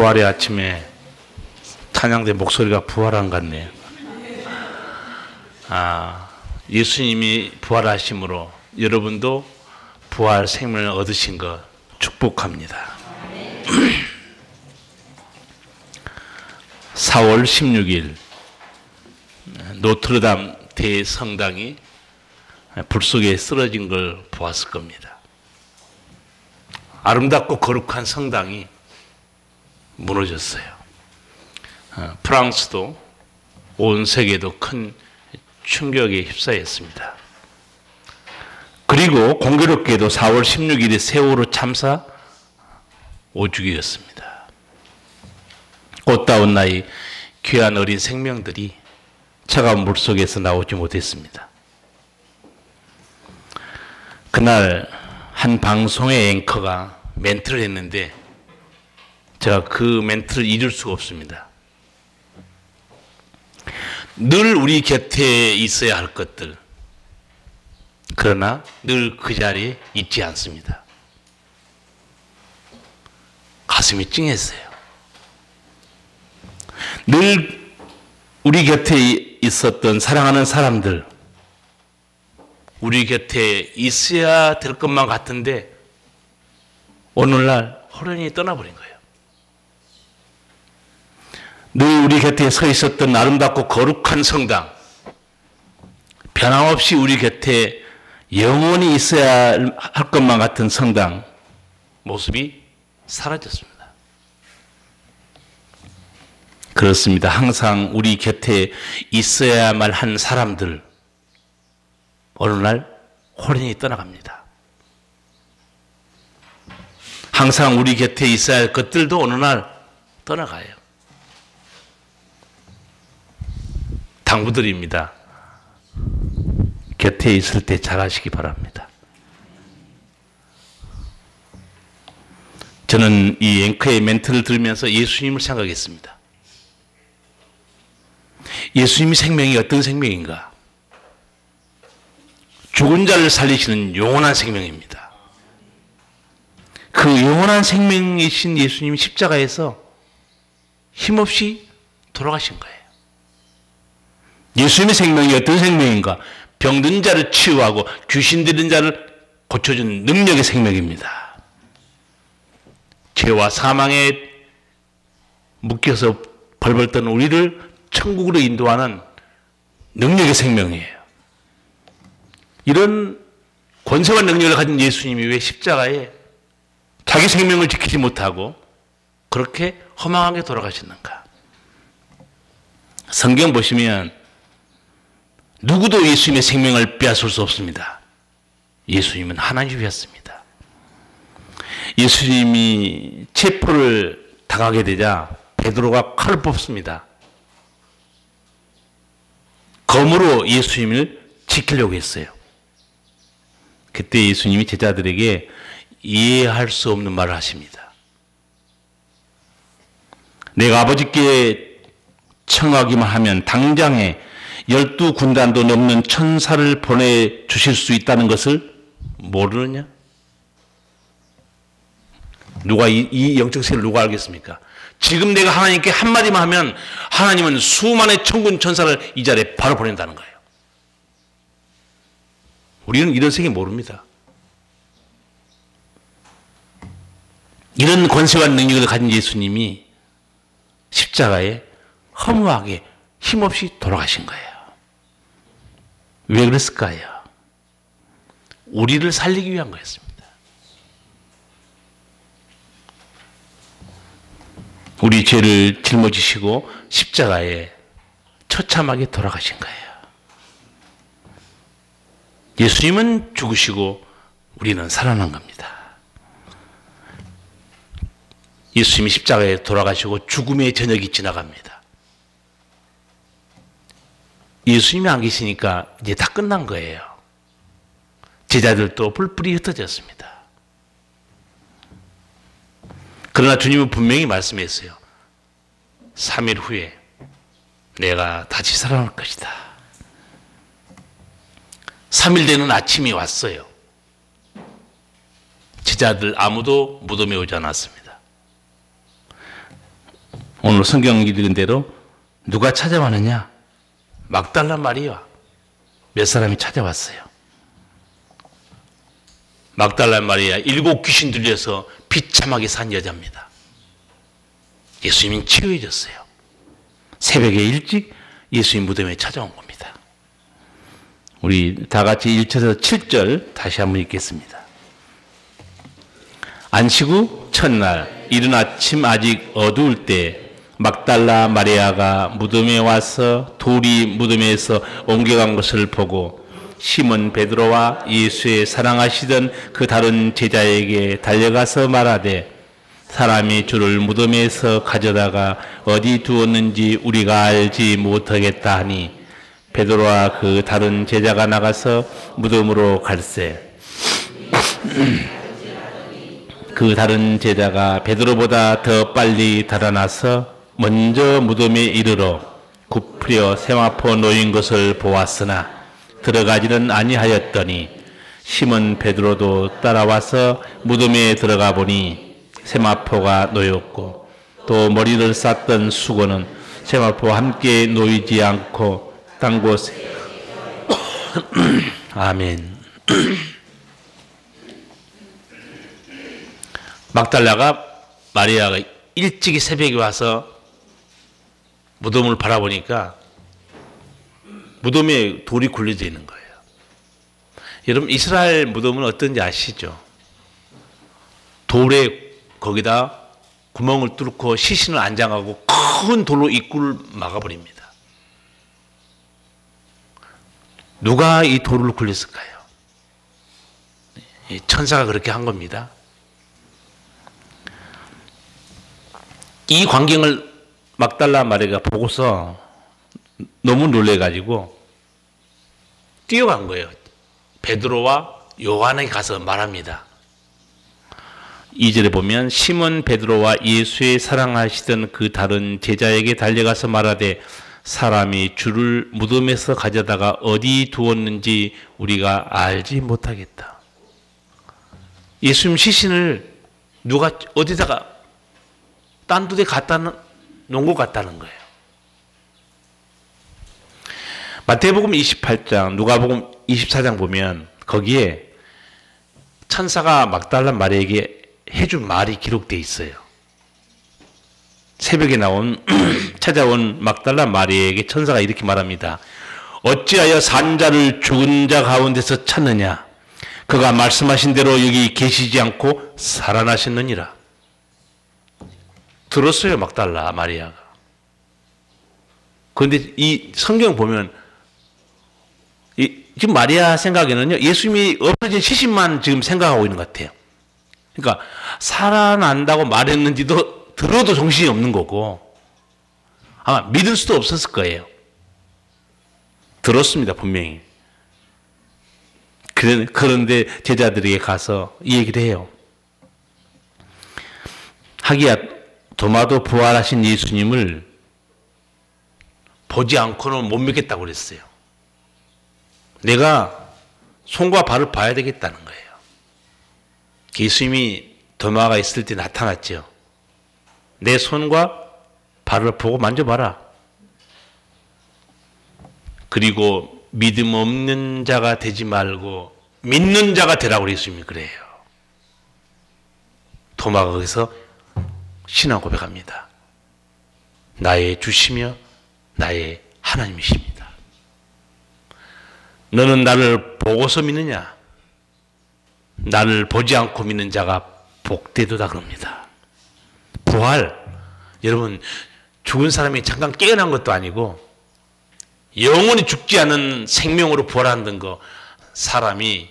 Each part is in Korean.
부활의 아침에 찬양대 목소리가 부활한 것 같네요. 예수님이 부활하심으로 여러분도 부활 생명을 얻으신 것 축복합니다. 4월 16일 노트르담 대성당이 불 속에 쓰러진 걸 보았을 겁니다. 아름답고 거룩한 성당이 무너졌어요. 프랑스도 온 세계도 큰 충격에 휩싸였습니다. 그리고 공교롭게도 4월 16일이 세월호 참사 5주기였습니다. 꽃다운 나이 귀한 어린 생명들이 차가운 물속에서 나오지 못했습니다. 그날 한 방송의 앵커가 멘트를 했는데 제가 그 멘트를 잊을 수가 없습니다. 늘 우리 곁에 있어야 할 것들, 그러나 늘 그 자리에 있지 않습니다. 가슴이 찡했어요. 늘 우리 곁에 있었던 사랑하는 사람들, 우리 곁에 있어야 될 것만 같은데 오늘날 호련히 떠나버린 거예요. 늘 우리 곁에 서 있었던 아름답고 거룩한 성당, 변함없이 우리 곁에 영원히 있어야 할 것만 같은 성당 모습이 사라졌습니다. 그렇습니다. 항상 우리 곁에 있어야만 한 사람들 어느 날 호련히 떠나갑니다. 항상 우리 곁에 있어야 할 것들도 어느 날 떠나가요. 당부드립니다. 곁에 있을 때 잘하시기 바랍니다. 저는 이 앵커의 멘트를 들으면서 예수님을 생각했습니다. 예수님의 생명이 어떤 생명인가? 죽은 자를 살리시는 영원한 생명입니다. 그 영원한 생명이신 예수님이 십자가에서 힘없이 돌아가신 거예요. 예수님의 생명이 어떤 생명인가? 병든 자를 치유하고 귀신 들린 자를 고쳐주는 능력의 생명입니다. 죄와 사망에 묶여서 벌벌 떠는 우리를 천국으로 인도하는 능력의 생명이에요. 이런 권세와 능력을 가진 예수님이 왜 십자가에 자기 생명을 지키지 못하고 그렇게 허망하게 돌아가셨는가? 성경 보시면 누구도 예수님의 생명을 빼앗을 수 없습니다. 예수님은 하나님이었습니다. 예수님이 체포를 당하게 되자 베드로가 칼을 뽑습니다. 검으로 예수님을 지키려고 했어요. 그때 예수님이 제자들에게 이해할 수 없는 말을 하십니다. 내가 아버지께 청하기만 하면 당장에 12군단도 넘는 천사를 보내주실 수 있다는 것을 모르느냐? 누가 이 영적 세계를 누가 알겠습니까? 지금 내가 하나님께 한마디만 하면 하나님은 수만의 천군 천사를 이 자리에 바로 보낸다는 거예요. 우리는 이런 세계 모릅니다. 이런 권세와 능력을 가진 예수님이 십자가에 허무하게 힘없이 돌아가신 거예요. 왜 그랬을까요? 우리를 살리기 위한 거였습니다. 우리 죄를 짊어지시고 십자가에 처참하게 돌아가신 거예요. 예수님은 죽으시고 우리는 살아난 겁니다. 예수님이 십자가에 돌아가시고 죽음의 저녁이 지나갑니다. 예수님이 안 계시니까 이제 다 끝난 거예요. 제자들도 뿔뿔이 흩어졌습니다. 그러나 주님은 분명히 말씀했어요. 3일 후에 내가 다시 살아날 것이다. 3일 되는 아침이 왔어요. 제자들 아무도 무덤에 오지 않았습니다. 오늘 성경 읽은 대로 누가 찾아왔느냐? 막달라 마리아. 몇 사람이 찾아왔어요. 막달라 마리아 7 귀신 들려서 비참하게 산 여자입니다. 예수님이 치유해졌어요. 새벽에 일찍 예수님 무덤에 찾아온 겁니다. 우리 다 같이 1절에서 7절 다시 한번 읽겠습니다. 안식 후 첫날 이른 아침 아직 어두울 때 막달라 마리아가 무덤에 와서 돌이 무덤에서 옮겨간 것을 보고 시몬 베드로와 예수의 사랑하시던 그 다른 제자에게 달려가서 말하되 사람이 주를 무덤에서 가져다가 어디 두었는지 우리가 알지 못하겠다 하니 베드로와 그 다른 제자가 나가서 무덤으로 갈새 그 다른 제자가 베드로보다 더 빨리 달아나서 먼저 무덤에 이르러 굽으려 세마포 놓인 것을 보았으나 들어가지는 아니하였더니 시몬 베드로도 따라와서 무덤에 들어가 보니 세마포가 놓였고 또 머리를 쌌던 수건은 세마포와 함께 놓이지 않고 딴 곳에 아멘. 막달라가 마리아가 일찍이 새벽에 와서 무덤을 바라보니까 무덤에 돌이 굴려져 있는 거예요. 여러분 이스라엘 무덤은 어떤지 아시죠? 돌에 거기다 구멍을 뚫고 시신을 안장하고 큰 돌로 입구를 막아버립니다. 누가 이 돌을 굴렸을까요? 천사가 그렇게 한 겁니다. 이 광경을 막달라 마리아가 보고서 너무 놀래가지고 뛰어간 거예요. 베드로와 요한에게 가서 말합니다. 2절에 보면 시몬 베드로와 예수의 사랑하시던 그 다른 제자에게 달려가서 말하되 사람이 주를 무덤에서 가져다가 어디 두었는지 우리가 알지 못하겠다. 예수님 시신을 누가 어디다가 딴 데에 갖다 놓은 것 같다는 거예요. 마태복음 28장, 누가복음 24장 보면 거기에 천사가 막달라 마리아에게 해준 말이 기록되어 있어요. 새벽에 찾아온 막달라 마리아에게 천사가 이렇게 말합니다. 어찌하여 산 자를 죽은 자 가운데서 찾느냐? 그가 말씀하신 대로 여기 계시지 않고 살아나셨느니라. 들었어요, 막달라 마리아가. 그런데 이 성경 보면 지금 마리아 생각에는요, 예수님이 없어진 시신만 지금 생각하고 있는 것 같아요. 그러니까 살아난다고 말했는지도 들어도 정신이 없는 거고 아마 믿을 수도 없었을 거예요. 들었습니다, 분명히. 그런데 제자들에게 가서 이 얘기를 해요. 하기야 도마도 부활하신 예수님을 보지 않고는 못 믿겠다고 그랬어요. 내가 손과 발을 봐야 되겠다는 거예요. 예수님이 도마가 있을 때 나타났죠. 내 손과 발을 보고 만져봐라. 그리고 믿음 없는 자가 되지 말고 믿는 자가 되라고 예수님이 그래요. 도마가 거기서 신앙 고백합니다. 나의 주시며 나의 하나님이십니다. 너는 나를 보고서 믿느냐? 나를 보지 않고 믿는 자가 복되도다 그럽니다. 부활, 여러분 죽은 사람이 잠깐 깨어난 것도 아니고 영원히 죽지 않은 생명으로 부활한다는 거 사람이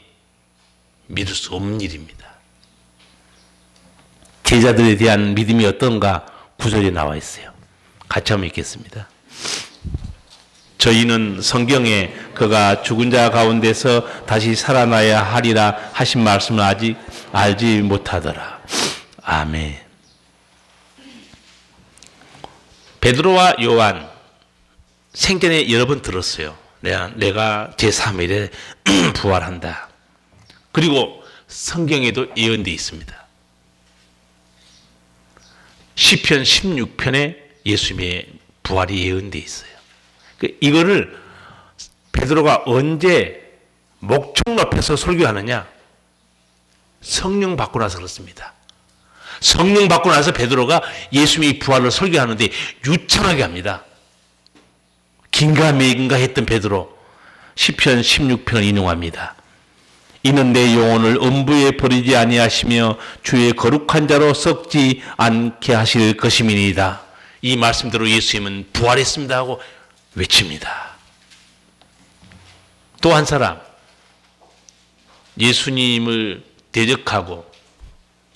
믿을 수 없는 일입니다. 제자들에 대한 믿음이 어떤가 구절에 나와 있어요. 같이 한번 읽겠습니다. 저희는 성경에 그가 죽은 자 가운데서 다시 살아나야 하리라 하신 말씀을 아직 알지 못하더라. 아멘. 베드로와 요한 생전에 여러 번 들었어요. 내가 제3일에 부활한다. 그리고 성경에도 예언되어 있습니다. 시편 16편에 예수님의 부활이 예언되어 있어요. 이거를 베드로가 언제 목청 앞에서 설교하느냐? 성령 받고 나서 그렇습니다. 성령 받고 나서 베드로가 예수님의 부활을 설교하는데 유창하게 합니다. 긴가민가 했던 베드로 시편 16편을 인용합니다. 이는 내 영혼을 음부에 버리지 아니하시며 주의 거룩한 자로 썩지 않게 하실 것임이니이다. 이 말씀대로 예수님은 부활했습니다 하고 외칩니다. 또 한 사람, 예수님을 대적하고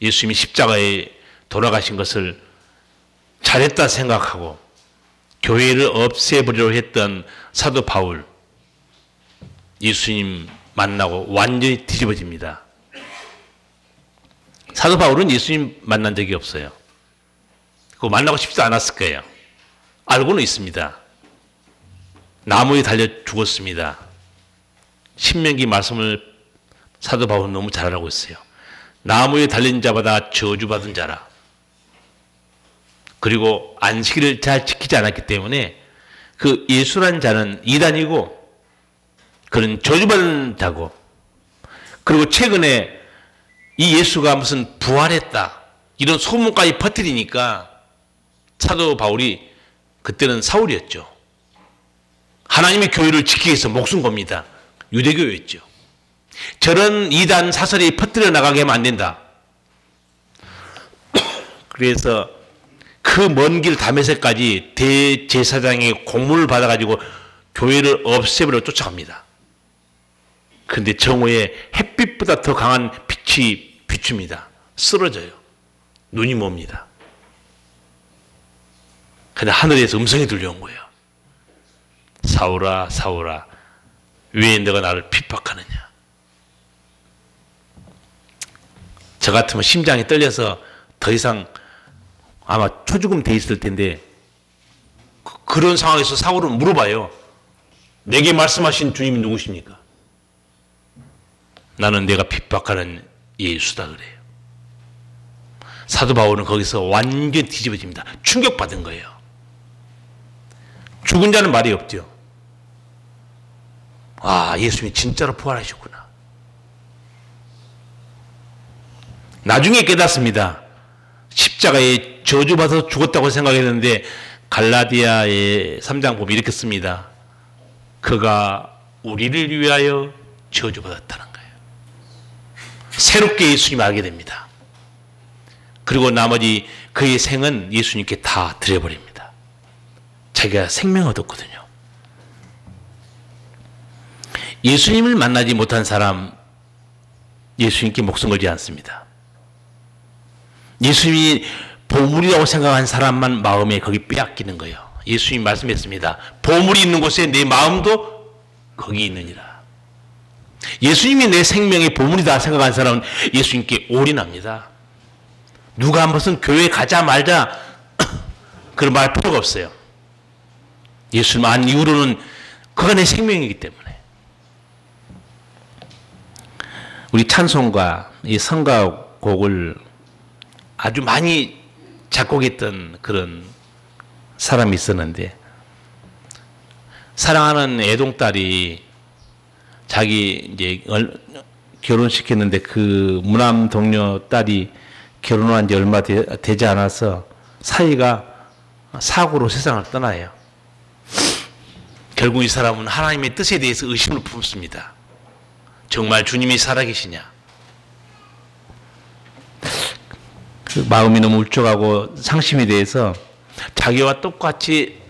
예수님이 십자가에 돌아가신 것을 잘했다 생각하고 교회를 없애버리려 했던 사도 바울, 예수님 만나고 완전히 뒤집어집니다. 사도 바울은 예수님 만난 적이 없어요. 그거 만나고 싶지도 않았을 거예요. 알고는 있습니다. 나무에 달려 죽었습니다. 신명기 말씀을 사도 바울은 너무 잘 알고 있어요. 나무에 달린 자마다 저주받은 자라. 그리고 안식일을 잘 지키지 않았기 때문에 그 예수란 자는 이단이고 그는 저주받은 자고, 그리고 최근에 이 예수가 무슨 부활했다 이런 소문까지 퍼뜨리니까 사도 바울이, 그때는 사울이었죠, 하나님의 교회를 지키기 위해서 목숨 겁니다. 유대교였죠. 저런 이단 사설이 퍼뜨려 나가게 하면 안 된다. 그래서 그 먼 길 다메섹까지 대제사장의 공문을 받아가지고 교회를 없애버려 쫓아갑니다. 그런데 정오에 햇빛보다 더 강한 빛이 비춥니다. 쓰러져요. 눈이 멉니다. 근데 하늘에서 음성이 들려온 거예요. 사울아, 사울아, 왜 너가 나를 핍박하느냐. 저 같으면 심장이 떨려서 더 이상 아마 초죽음 돼 있을 텐데, 그런 상황에서 사울은 물어봐요. 내게 말씀하신 주님이 누구십니까? 나는 내가 핍박하는 예수다 그래요. 사도 바울은 거기서 완전 뒤집어집니다. 충격받은 거예요. 죽은 자는 말이 없죠. 아, 예수님이 진짜로 부활하셨구나. 나중에 깨닫습니다. 십자가에 저주받아서 죽었다고 생각했는데 갈라디아의 3장 보면 이렇게 씁니다. 그가 우리를 위하여 저주받았다는 거예요. 새롭게 예수님을 알게 됩니다. 그리고 나머지 그의 생은 예수님께 다 드려버립니다. 자기가 생명 얻었거든요. 예수님을 만나지 못한 사람, 예수님께 목숨 걸지 않습니다. 예수님이 보물이라고 생각한 사람만 마음에 거기 빼앗기는 거예요. 예수님이 말씀했습니다. 보물이 있는 곳에 내 마음도 거기 있느니라. 예수님이 내 생명의 보물이다 생각한 사람은 예수님께 올인합니다. 누가 한 번은 교회 가자 말자 그런 말 필요가 없어요. 예수님 안 이후로는 그가 내 생명이기 때문에. 우리 찬송가, 이 성가곡을 아주 많이 작곡했던 그런 사람이 있었는데, 사랑하는 애동딸이 자기 이제 결혼시켰는데 그 무남 동료 딸이 결혼한 지 얼마 되지 않아서 사이가 사고로 세상을 떠나요. 결국 이 사람은 하나님의 뜻에 대해서 의심을 품습니다. 정말 주님이 살아계시냐? 그 마음이 너무 울적하고 상심이 돼서 자기와 똑같이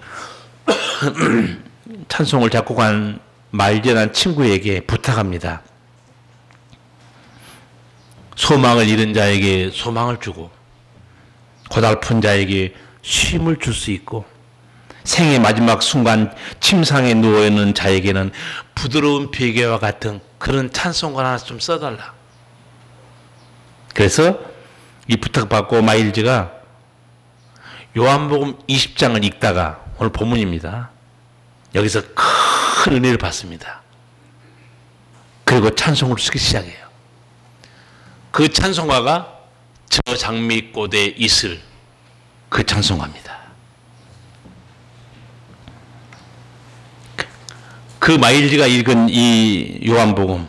찬송을 작곡한 말년한 친구에게 부탁합니다. 소망을 잃은 자에게 소망을 주고 고달픈 자에게 쉼을 줄 수 있고 생의 마지막 순간 침상에 누워있는 자에게는 부드러운 베개와 같은 그런 찬송가 하나 좀 써달라. 그래서 이 부탁받고 마일즈가 요한복음 20장을 읽다가, 오늘 본문입니다, 여기서 큰 은혜를 받습니다. 그리고 찬송을 쓰기 시작해요. 그 찬송가가 저 장미꽃에 있을 그 찬송가입니다. 그 마일리가 읽은 이 요한복음,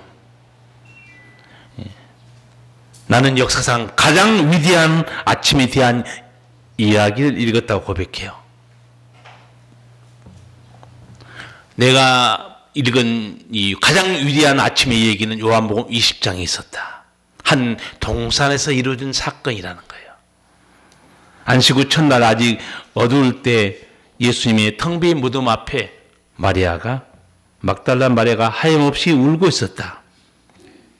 나는 역사상 가장 위대한 아침에 대한 이야기를 읽었다고 고백해요. 내가 읽은 이 가장 위대한 아침의 얘기는 요한복음 20장에 있었다. 한 동산에서 이루어진 사건이라는 거예요. 안식 후 첫날 아직 어두울 때 예수님의 텅 빈 무덤 앞에 막달라 마리아가 하염없이 울고 있었다.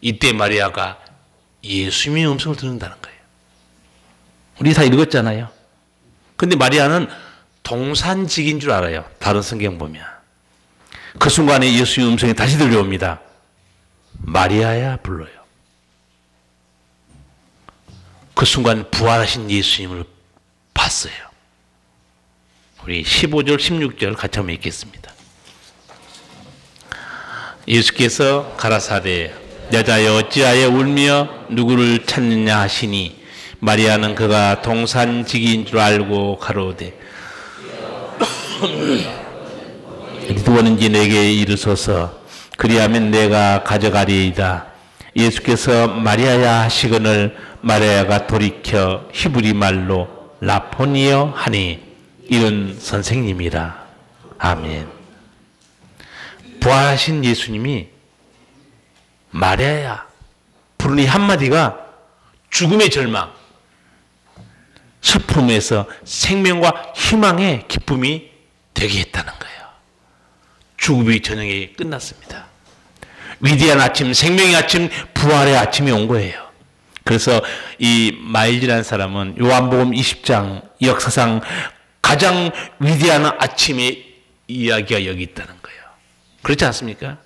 이때 마리아가 예수님의 음성을 듣는다는 거예요. 우리 다 읽었잖아요. 근데 마리아는 동산직인 줄 알아요. 다른 성경 보면. 그 순간에 예수의 음성이 다시 들려옵니다. 마리아야 불러요. 그 순간 부활하신 예수님을 봤어요. 우리 15절 16절 같이 한번 읽겠습니다. 예수께서 가라사대 여자여 어찌하여 울며 누구를 찾느냐 하시니 마리아는 그가 동산직인 줄 알고 가로되 누구든지 내게 이르소서 그리하면 내가 가져가리이다. 예수께서 마리아야 하시거늘 마리아가 돌이켜 히브리 말로 라포니여 하니 이런 선생님이라. 아멘. 부활하신 예수님이 마리아야 부르는 이 한마디가 죽음의 절망, 슬픔에서 생명과 희망의 기쁨이 되게 했다는 거예요. 죽음의 저녁이 끝났습니다. 위대한 아침, 생명의 아침, 부활의 아침이 온 거예요. 그래서 이 마일리라는 사람은 요한복음 20장 역사상 가장 위대한 아침의 이야기가 여기 있다는 거예요. 그렇지 않습니까?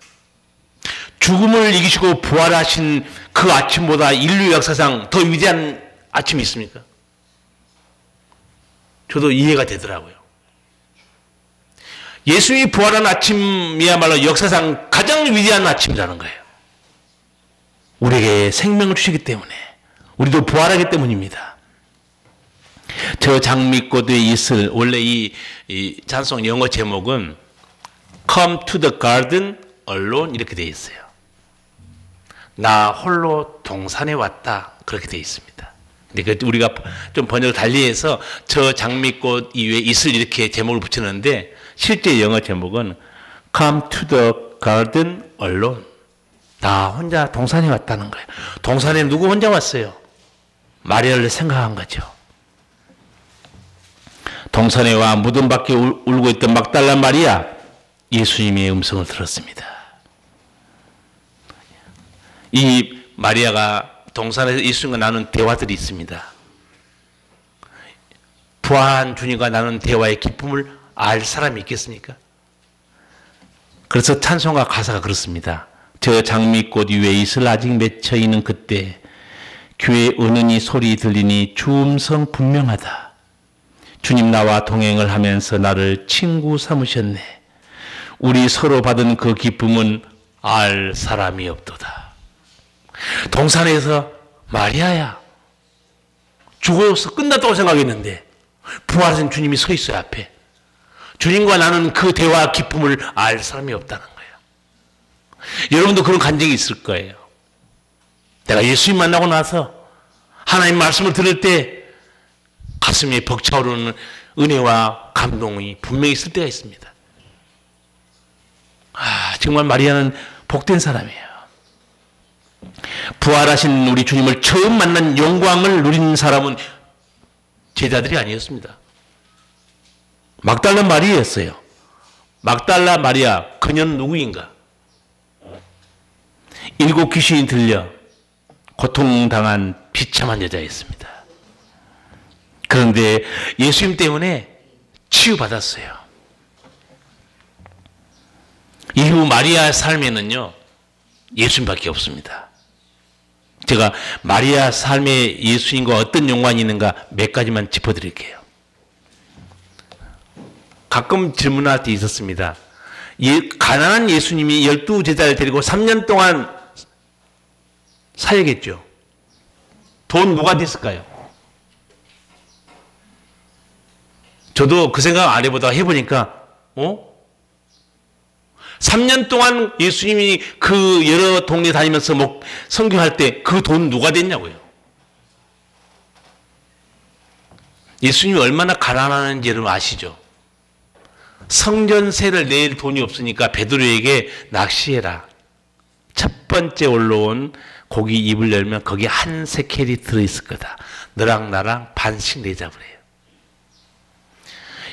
죽음을 이기시고 부활하신 그 아침보다 인류 역사상 더 위대한 아침이 있습니까? 저도 이해가 되더라고요. 예수님이 부활한 아침이야말로 역사상 가장 위대한 아침이라는 거예요. 우리에게 생명을 주시기 때문에, 우리도 부활하기 때문입니다. 저 장미꽃에 있을, 원래 이 찬송 영어 제목은 Come to the garden alone 이렇게 되어 있어요. 나 홀로 동산에 왔다 그렇게 되어 있습니다. 근데 우리가 좀 번역을 달리해서 저 장미꽃 이외에 있을 이렇게 제목을 붙이는데 실제 영어 제목은 Come to the garden alone. 나 혼자 동산에 왔다는 거예요. 동산에 누구 혼자 왔어요? 마리아를 생각한 거죠. 동산에 와 무덤 밖에 울고 있던 막달라 마리아, 예수님의 음성을 들었습니다. 이 마리아가 동산에서 예수님과 나눈 대화들이 있습니다. 부활한 주님과 나눈 대화의 기쁨을 알 사람이 있겠습니까? 그래서 찬송가 가사가 그렇습니다. 저 장미꽃 위에 이슬 아직 맺혀 있는 그때 교회 은은히 소리 들리니 주 음성 분명하다. 주님 나와 동행을 하면서 나를 친구 삼으셨네. 우리 서로 받은 그 기쁨은 알 사람이 없도다. 동산에서 마리아야 죽어서 끝났다고 생각했는데 부활하신 주님이 서 있어요 앞에. 주님과 나는 그 대화 기쁨을 알 사람이 없다는 거예요. 여러분도 그런 감정이 있을 거예요. 내가 예수님 만나고 나서 하나님 말씀을 들을 때 가슴에 벅차오르는 은혜와 감동이 분명히 있을 때가 있습니다. 정말 마리아는 복된 사람이에요. 부활하신 우리 주님을 처음 만난 영광을 누린 사람은 제자들이 아니었습니다. 막달라 마리아였어요. 막달라 마리아, 그녀는 누구인가? 7 귀신이 들려 고통당한 비참한 여자였습니다. 그런데 예수님 때문에 치유받았어요. 이후 마리아의 삶에는요, 예수님밖에 없습니다. 제가 마리아 삶에 예수님과 어떤 연관이 있는가 몇 가지만 짚어드릴게요. 가끔 질문할 때 있었습니다. 가난한 예수님이 12제자를 데리고 3년 동안 살겠죠. 돈 누가 됐을까요? 저도 그 생각 안 해보다가 해보니까 3년 동안 예수님이 그 여러 동네 다니면서 선교할 때 그 돈 누가 댔냐고요. 예수님이 얼마나 가난한지 여러분 아시죠? 성전세를 낼 돈이 없으니까 베드로에게 낚시해라. 첫 번째 올라온 고기 입을 열면 거기에 한 세켈이 들어있을 거다. 너랑 나랑 반씩 내자 그래요.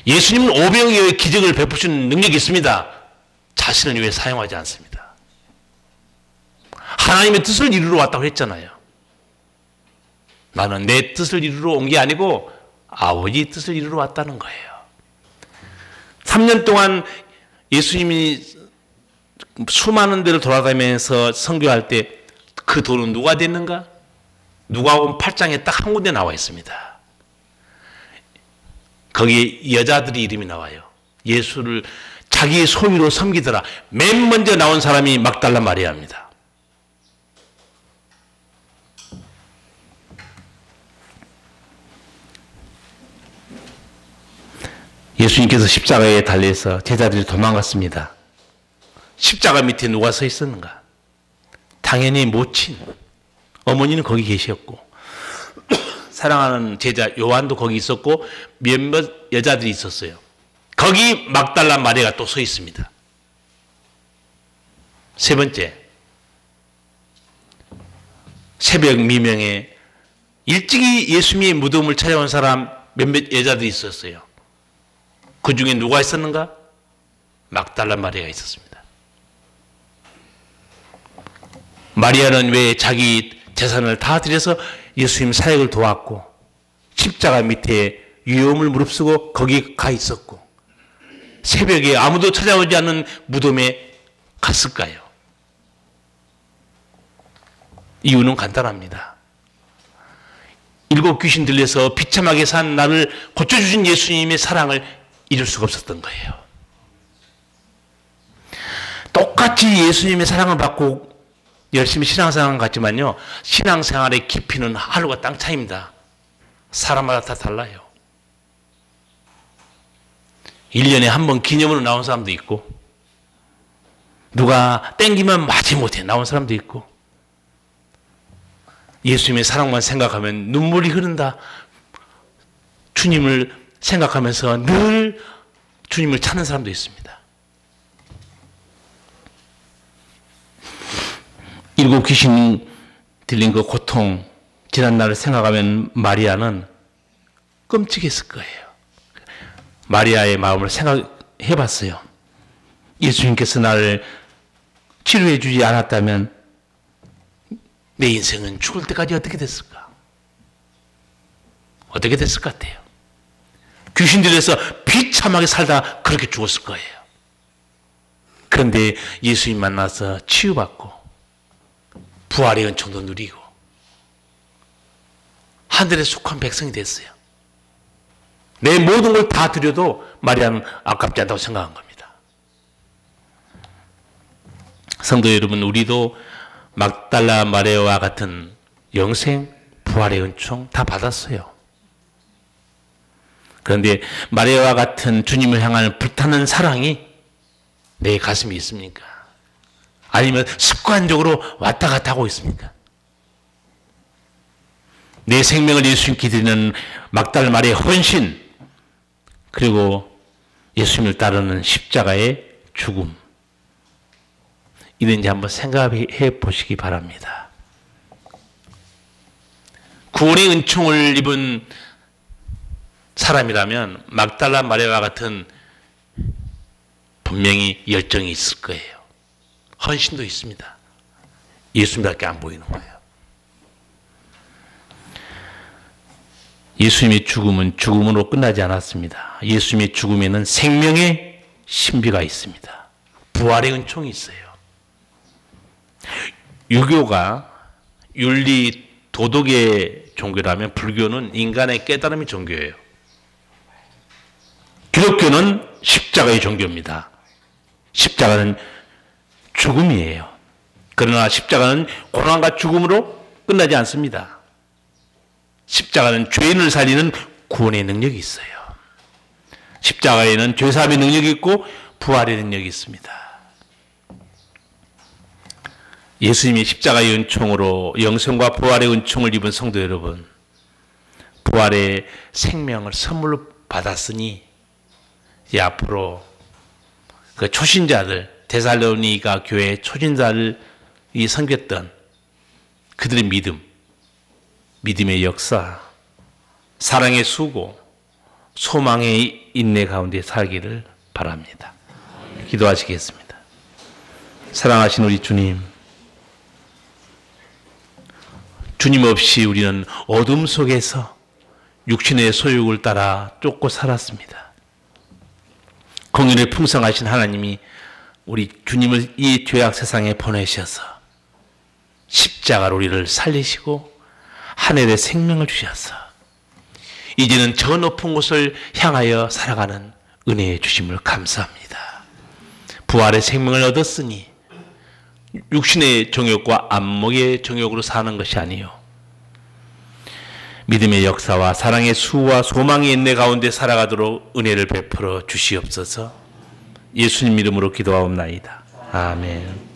예수님은 500여의 기적을 베푸시는 능력이 있습니다. 자신은 왜 사용하지 않습니다? 하나님의 뜻을 이루러 왔다고 했잖아요. 나는 내 뜻을 이루러 온 게 아니고 아버지 뜻을 이루러 왔다는 거예요. 3년 동안 예수님이 수많은 데를 돌아다니면서 선교할 때 그 돈은 누가 됐는가? 누가복음 8장에 딱 한 군데 나와 있습니다. 거기에 여자들이 이름이 나와요. 예수를 자기 소유로 섬기더라. 맨 먼저 나온 사람이 막달라 마리아입니다. 예수님께서 십자가에 달려서 제자들이 도망갔습니다. 십자가 밑에 누가 서 있었는가? 당연히 모친 어머니는 거기 계셨고 사랑하는 제자 요한도 거기 있었고 몇몇 여자들이 있었어요. 거기 막달라 마리아가 또 서 있습니다. 세 번째, 새벽 미명에 일찍이 예수님의 무덤을 찾아온 사람 몇몇 여자들이 있었어요. 그 중에 누가 있었는가? 막달라 마리아가 있었습니다. 마리아는 왜 자기 재산을 다 들여서 예수님 사역을 도왔고 십자가 밑에 위험을 무릅쓰고 거기 가 있었고 새벽에 아무도 찾아오지 않는 무덤에 갔을까요? 이유는 간단합니다. 7 귀신 들려서 비참하게 산 나를 고쳐주신 예수님의 사랑을 잊을 수가 없었던 거예요. 똑같이 예수님의 사랑을 받고 열심히 신앙생활 같지만요, 신앙생활의 깊이는 하늘과 땅 차이입니다. 사람마다 다 달라요. 1년에 한 번 기념으로 나온 사람도 있고 누가 땡기면 마지못해 나온 사람도 있고 예수님의 사랑만 생각하면 눈물이 흐른다. 주님을 생각하면서 늘 주님을 찾는 사람도 있습니다. 7 귀신 들린 그 고통, 지난 날을 생각하면 마리아는 끔찍했을 거예요. 마리아의 마음을 생각해 봤어요. 예수님께서 나를 치료해 주지 않았다면 내 인생은 죽을 때까지 어떻게 됐을까? 어떻게 됐을 것 같아요? 귀신 들려서 비참하게 살다 그렇게 죽었을 거예요. 그런데 예수님 만나서 치유받고 부활의 은총도 누리고 하늘에 속한 백성이 됐어요. 내 모든 걸 다 드려도 마리아는 아깝지 않다고 생각한 겁니다. 성도 여러분, 우리도 막달라 마리아와 같은 영생, 부활의 은총 다 받았어요. 그런데 마리아와 같은 주님을 향하는 불타는 사랑이 내 가슴에 있습니까? 아니면 습관적으로 왔다 갔다 하고 있습니까? 내 생명을 예수님께 드리는 막달라 마리아의 헌신, 그리고 예수님을 따르는 십자가의 죽음, 이런지 한번 생각해 보시기 바랍니다. 구원의 은총을 입은 사람이라면 막달라 마리아와 같은 분명히 열정이 있을 거예요. 헌신도 있습니다. 예수님밖에 안 보이는 거예요. 예수님의 죽음은 죽음으로 끝나지 않았습니다. 예수님의 죽음에는 생명의 신비가 있습니다. 부활의 은총이 있어요. 유교가 윤리 도덕의 종교라면 불교는 인간의 깨달음의 종교예요. 기독교는 십자가의 종교입니다. 십자가는 죽음이에요. 그러나 십자가는 고난과 죽음으로 끝나지 않습니다. 십자가는 죄인을 살리는 구원의 능력이 있어요. 십자가에는 죄사함의 능력이 있고 부활의 능력이 있습니다. 예수님이 십자가의 은총으로 영생과 부활의 은총을 입은 성도 여러분, 부활의 생명을 선물로 받았으니 이제 앞으로 그 초신자들, 데살로니가 교회 초신자를 섬겼던 그들의 믿음, 믿음의 역사, 사랑의 수고, 소망의 인내 가운데 살기를 바랍니다. 기도하시겠습니다. 사랑하신 우리 주님, 주님 없이 우리는 어둠 속에서 육신의 소욕을 따라 쫓고 살았습니다. 공연을 풍성하신 하나님이 우리 주님을 이 죄악 세상에 보내셔서 십자가로 우리를 살리시고 하늘의 생명을 주셔서 이제는 저 높은 곳을 향하여 살아가는 은혜의 주심을 감사합니다. 부활의 생명을 얻었으니 육신의 정욕과 안목의 정욕으로 사는 것이 아니요 믿음의 역사와 사랑의 수와 소망의 인내 가운데 살아가도록 은혜를 베풀어 주시옵소서. 예수님 이름으로 기도하옵나이다. 아멘.